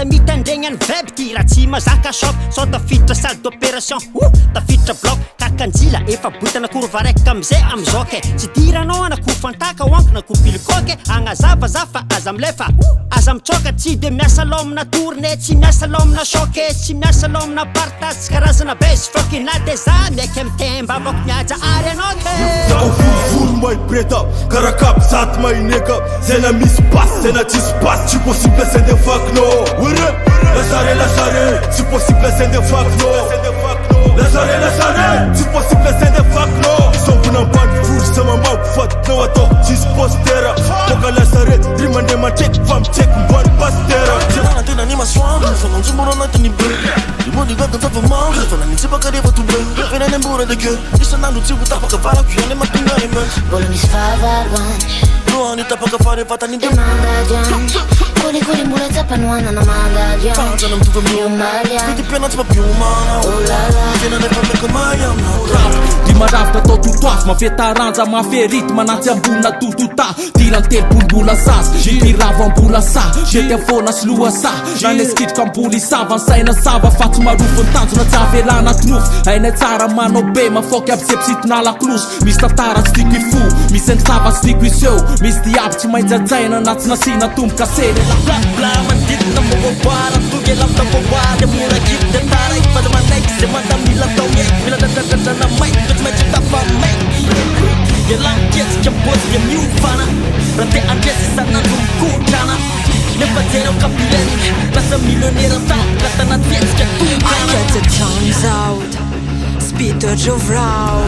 aza mitandregna ny vebty raha tsy mazaka shop sao tafiditra salle d'opération tafiditra bloc Kakanjia efa botana kurva raika amizay amzoke tsy diranao anako fantaka wanko na kopilikoke agnazavazafa aza milefa aza mitsoka tsy de miasa lomna tourné tsy miasa lomna choqué tsy miasa lomna partage tsy karazana base foky na de za miaiky amy Taim-bava miaja ary anoke volo mai preta karakap zat maineka zena misy passe zena tsisy passe tsy possible sende fakno ure lasare tsy possible sende fakno lasare tsy possible sende fakno sombona ambany volo sama mambo fatinao atao tsisy postera toka lasare rimande matreky fa mitreky mbany pastera tena ni masoandro fanantsomoro anatin'ny be imody gaganzava mandro fananitsipaka rehefa tobe fenany ambora de gueule isanandro tsy ho tapaka varako iany mahatonga emery mbola misy fahavalony roany tapaka fare vatany de mandadiany kolikoli mbola tsapanoanana mandadiany tanjana mitovy miomaliany ty piana tsy mampiomana olala tena nefa mekamay aminao Di maravitra tao totoafy mafetaranja maferity manatsy ambonina totota tirany telopolombola sasy tiravo ambola sa zety afona sy loha sa naneskitrika ambola isava ny saina sava fa tsy marofo ny tanjona tsy avelana tinofo aina tsara manao be mafoky aby sepsitina laklosy misy tantara tsy tiako ifo misy anisava tsy tiako iseho misy diabo tsy mainjajaina na tsy nasina tomboka sely bla manditina mokoboara toge lamta koboara mora kit de tarai fala manaiky ze mandamila tao eky mila dadadradrana maiky tsy maintsy tapa maiky elanketsika bozy miofana raha te andresy isanandro mikotrana nefa jereo kabileny lasa milionera tao ka tanaty fetsika I get the times out spitatra vrao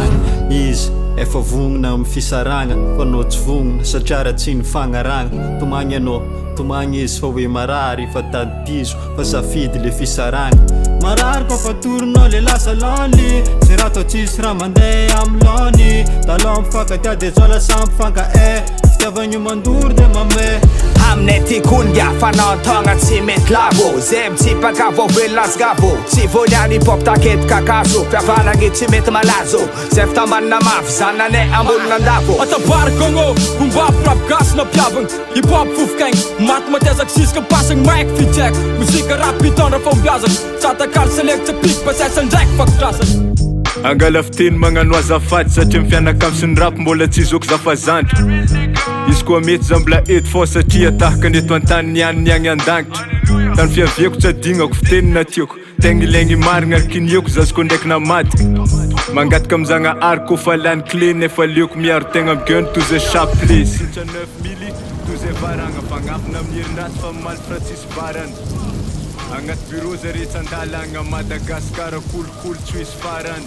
izy efa vognona amy fisaragna fa anao tsy vognona satria raha tsy ny fagnaragna tomagny anao tomagny izy fa hoe marary fa tady piso fa safidy le fisaragna marary koa fa toronao le lasa lony sy raha tao tsisy raha mandeha amy lony talao mifakatia de zola samy fanka fitiavagny mandory de mame aminay ty konga fanantagna tsy mety lavo zay mitsipaka vovelona sgavo tsy volyany pop takety kakazo mpiavanagny tsy mety malazo zay fitambanina mafy zananay ambolona andavo atabarikagno kombapy rapigasy na piavagna hip-hop fofokagny maty matiazaka sisika pasagny maiky fitsaika mozika rap hitondra fombiazana tsatakary seleko tsapiko pasaisan'ny ndraiky fakotrasana angala fiteny magnano azafady satria mifianakamy sy ny rap mbola tsy zoko zafazandry izy koa mety za mbola eto fô satria tahaka ny eto an-tany niany agny an-dangitra tany fiaviako tsy adignako fitenina tiako tegna ilaigny marigna rakin-tsary zazako ndraiky namaty mangataka amizagna ary koa fa lany clé nefa leoko miaro tegna migeny toy zay chapelet sintra 9 mili toy zay varagna fagnafina amin'ny herinasy fa maly frantsisy varany agnaty bureau zay rehetra andalagna Madagasikara kolokolo tsy hoisy farany